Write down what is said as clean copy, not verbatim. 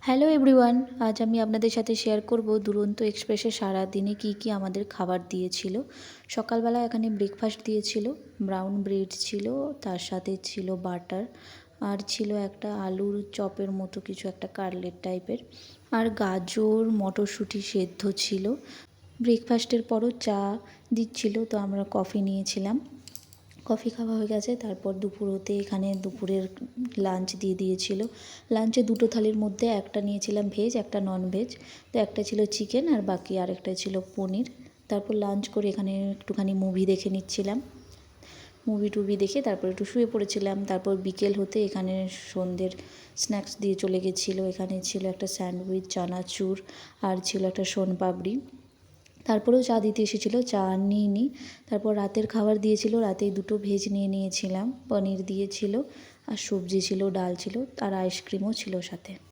Hello everyone, আজ আমি আপনাদের সাথে শেয়ার করব দুরন্ত এক্সপ্রেসে সারাদিনে কী কী আমাদের খাবার দিয়েছিল। সকালবেলা এখানে ব্রেকফাস্ট দিয়েছিল, ব্রাউন ব্রেড ছিল, তার সাথে ছিল বাটার, আর ছিল একটা আলুর চপের মতো কিছু, একটা কাটলেট টাইপের, আর গাজর মটরশুঁটি সেদ্ধ ছিল। ব্রেকফাস্টের পরও চা দিচ্ছিল, তো আমরা কফি নিয়েছিলাম। কফি খাওয়া হয়ে গেছে, তারপর দুপুর হতে এখানে দুপুরের লাঞ্চ দিয়ে দিয়েছিল। লাঞ্চে দুটো থালির মধ্যে একটা নিয়েছিলাম ভেজ, একটা নন ভেজ। তো একটা ছিল চিকেন আর বাকি আরেকটা ছিল পনির। তারপর লাঞ্চ করে এখানে একটুখানি মুভি দেখে নিচ্ছিলাম। মুভি টুভি দেখে তারপর একটু শুয়ে পড়েছিলাম। তারপর বিকেল হতে এখানে সন্ধ্যের স্ন্যাক্স দিয়ে চলে গেছিলো। এখানে ছিল একটা স্যান্ডউইচ, চানাচুর, আর ছিল একটা সোনপাপড়ি। তারপরেও চা দিতে এসেছিলো, চা আর নিইনি। তারপর রাতের খাবার দিয়েছিল, রাতেই দুটো ভেজ নিয়ে নিয়েছিলাম। পনির দিয়েছিল, আর সবজি ছিল, ডাল ছিল, আর আইসক্রিমও ছিল সাথে।